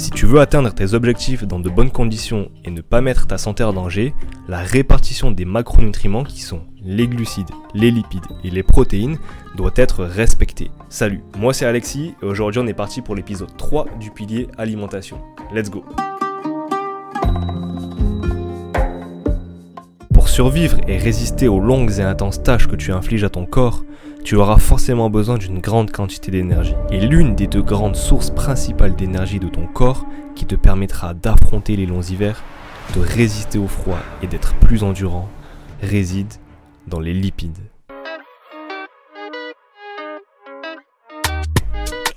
Si tu veux atteindre tes objectifs dans de bonnes conditions et ne pas mettre ta santé en danger, la répartition des macronutriments qui sont les glucides, les lipides et les protéines doit être respectée. Salut, moi c'est Alexis et aujourd'hui on est parti pour l'épisode 3 du pilier alimentation. Let's go! Pour survivre et résister aux longues et intenses tâches que tu infliges à ton corps, tu auras forcément besoin d'une grande quantité d'énergie. Et l'une des deux grandes sources principales d'énergie de ton corps qui te permettra d'affronter les longs hivers, de résister au froid et d'être plus endurant, réside dans les lipides.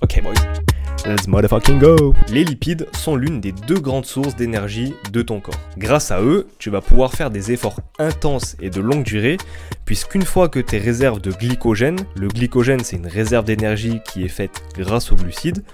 Ok boys, let's motherfucking go! Les lipides sont l'une des deux grandes sources d'énergie de ton corps. Grâce à eux, tu vas pouvoir faire des efforts intenses et de longue durée, puisqu'une fois que tes réserves de glycogène, le glycogène c'est une réserve d'énergie qui est faite grâce aux glucides,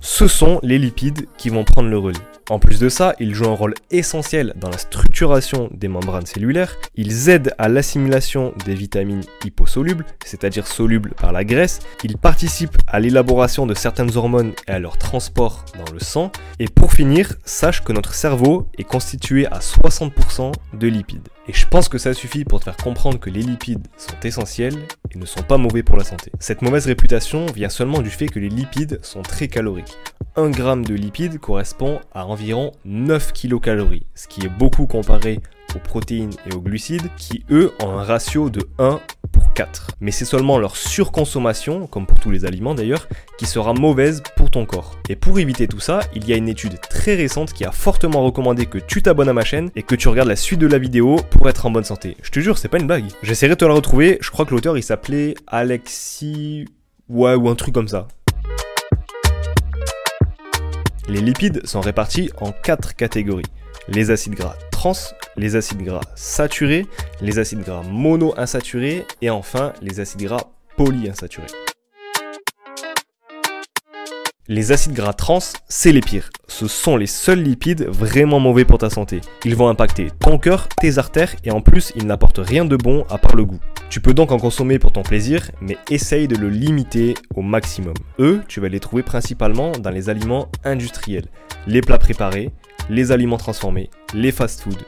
ce sont les lipides qui vont prendre le relais. En plus de ça, ils jouent un rôle essentiel dans la structuration des membranes cellulaires, ils aident à l'assimilation des vitamines hyposolubles, c'est-à-dire solubles par la graisse, ils participent à l'élaboration de certaines hormones et à leur transport dans le sang, et pour finir, sache que notre cerveau est constitué à 60% de lipides. Et je pense que ça suffit pour te faire comprendre que les lipides sont essentiels et ne sont pas mauvais pour la santé. Cette mauvaise réputation vient seulement du fait que les lipides sont très caloriques. 1 gramme de lipides correspond à environ 9 kilocalories, ce qui est beaucoup comparé aux protéines et aux glucides qui, eux, ont un ratio de 1 pour 4. Mais c'est seulement leur surconsommation, comme pour tous les aliments d'ailleurs, qui sera mauvaise pour ton corps. Et pour éviter tout ça, il y a une étude très récente qui a fortement recommandé que tu t'abonnes à ma chaîne et que tu regardes la suite de la vidéo pour être en bonne santé. Je te jure, c'est pas une blague. J'essaierai de te la retrouver, je crois que l'auteur il s'appelait Alexis... Ouais, ou un truc comme ça. Les lipides sont répartis en 4 catégories. Les acides gras trans, les acides gras saturés, les acides gras monoinsaturés et enfin les acides gras polyinsaturés. Les acides gras trans, c'est les pires. Ce sont les seuls lipides vraiment mauvais pour ta santé. Ils vont impacter ton cœur, tes artères et en plus, ils n'apportent rien de bon à part le goût. Tu peux donc en consommer pour ton plaisir, mais essaye de le limiter au maximum. Eux, tu vas les trouver principalement dans les aliments industriels, les plats préparés, les aliments transformés, les fast-foods,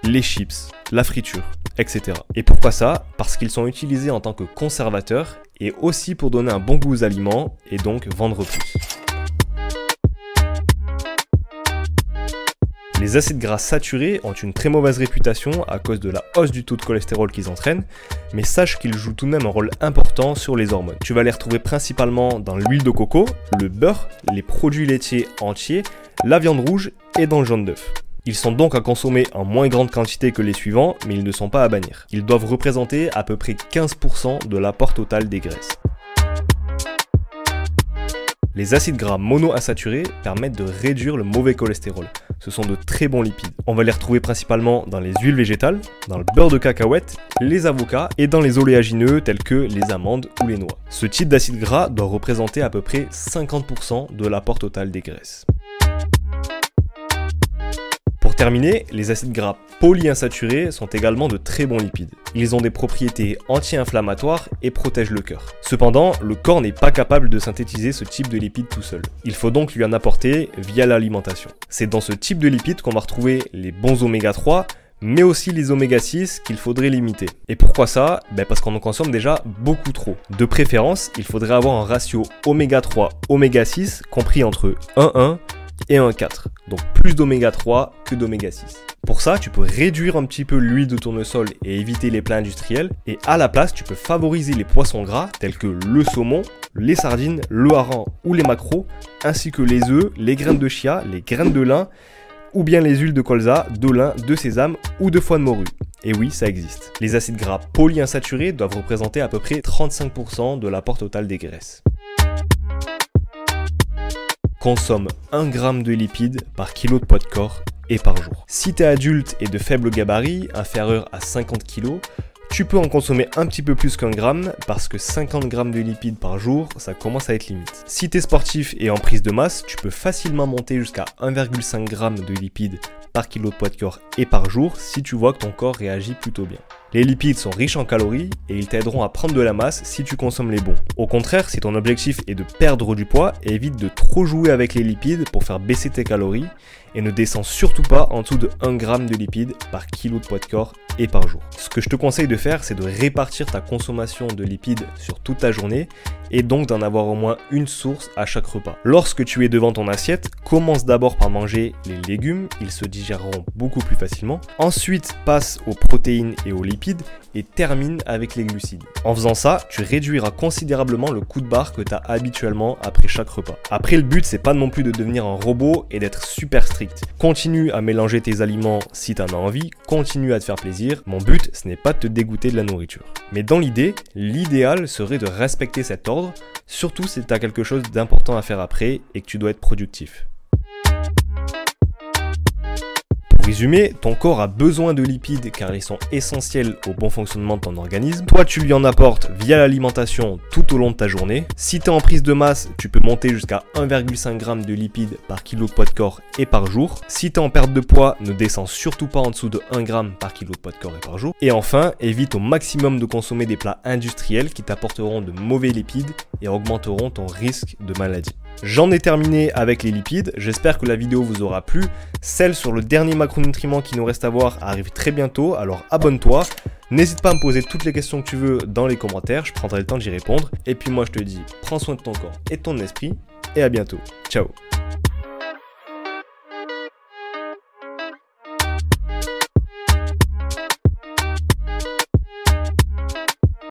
les chips, la friture, etc. Et pourquoi ça? Parce qu'ils sont utilisés en tant que conservateurs et aussi pour donner un bon goût aux aliments et donc vendre plus. Les acides gras saturés ont une très mauvaise réputation à cause de la hausse du taux de cholestérol qu'ils entraînent, mais sache qu'ils jouent tout de même un rôle important sur les hormones. Tu vas les retrouver principalement dans l'huile de coco, le beurre, les produits laitiers entiers, la viande rouge et dans le jaune d'œuf. Ils sont donc à consommer en moins grande quantité que les suivants, mais ils ne sont pas à bannir. Ils doivent représenter à peu près 15% de l'apport total des graisses. Les acides gras monoinsaturés permettent de réduire le mauvais cholestérol. Ce sont de très bons lipides. On va les retrouver principalement dans les huiles végétales, dans le beurre de cacahuète, les avocats et dans les oléagineux tels que les amandes ou les noix. Ce type d'acide gras doit représenter à peu près 50% de l'apport total des graisses. Pour terminer, les acides gras polyinsaturés sont également de très bons lipides. Ils ont des propriétés anti-inflammatoires et protègent le cœur. Cependant, le corps n'est pas capable de synthétiser ce type de lipides tout seul. Il faut donc lui en apporter via l'alimentation. C'est dans ce type de lipides qu'on va retrouver les bons oméga 3, mais aussi les oméga 6 qu'il faudrait limiter. Et pourquoi ça? Parce qu'on en consomme déjà beaucoup trop. De préférence, il faudrait avoir un ratio oméga 3, oméga 6 compris entre 1,1 et 1,4. Donc plus d'oméga 3 que d'oméga 6. Pour ça, tu peux réduire un petit peu l'huile de tournesol et éviter les plats industriels. Et à la place, tu peux favoriser les poissons gras tels que le saumon, les sardines, le hareng ou les maquereaux, ainsi que les œufs, les graines de chia, les graines de lin, ou bien les huiles de colza, de lin, de sésame ou de foie de morue. Et oui, ça existe. Les acides gras polyinsaturés doivent représenter à peu près 35% de l'apport total des graisses. Consomme 1 g de lipides par kilo de poids de corps et par jour. Si tu es adulte et de faible gabarit, inférieur à 50 kg, tu peux en consommer un petit peu plus qu'1 gramme parce que 50 g de lipides par jour, ça commence à être limite. Si tu es sportif et en prise de masse, tu peux facilement monter jusqu'à 1,5 g de lipides par kilo de poids de corps et par jour si tu vois que ton corps réagit plutôt bien. Les lipides sont riches en calories et ils t'aideront à prendre de la masse si tu consommes les bons. Au contraire, si ton objectif est de perdre du poids, évite de trop jouer avec les lipides pour faire baisser tes calories et ne descends surtout pas en dessous de 1 g de lipides par kilo de poids de corps et par jour. Ce que je te conseille de faire, c'est de répartir ta consommation de lipides sur toute ta journée et donc d'en avoir au moins une source à chaque repas. Lorsque tu es devant ton assiette, commence d'abord par manger les légumes, ils se digéreront beaucoup plus facilement. Ensuite, passe aux protéines et aux lipides et termine avec les glucides. En faisant ça, tu réduiras considérablement le coup de barre que tu as habituellement après chaque repas. Après, le but, c'est pas non plus de devenir un robot et d'être super strict. Continue à mélanger tes aliments si tu en as envie, continue à te faire plaisir. Mon but, ce n'est pas de te dégoûter de la nourriture. Mais dans l'idée, l'idéal serait de respecter cet ordre, surtout si tu as quelque chose d'important à faire après et que tu dois être productif. Pour résumer, ton corps a besoin de lipides car ils sont essentiels au bon fonctionnement de ton organisme. Toi, tu lui en apportes via l'alimentation tout au long de ta journée. Si tu es en prise de masse, tu peux monter jusqu'à 1,5 g de lipides par kilo de poids de corps et par jour. Si tu es en perte de poids, ne descends surtout pas en dessous de 1 g par kilo de poids de corps et par jour. Et enfin, évite au maximum de consommer des plats industriels qui t'apporteront de mauvais lipides et augmenteront ton risque de maladie. J'en ai terminé avec les lipides, j'espère que la vidéo vous aura plu. Celle sur le dernier macronutriment qui nous reste à voir arrive très bientôt, alors abonne-toi. N'hésite pas à me poser toutes les questions que tu veux dans les commentaires, je prendrai le temps d'y répondre. Et puis moi je te dis, prends soin de ton corps et de ton esprit, et à bientôt. Ciao.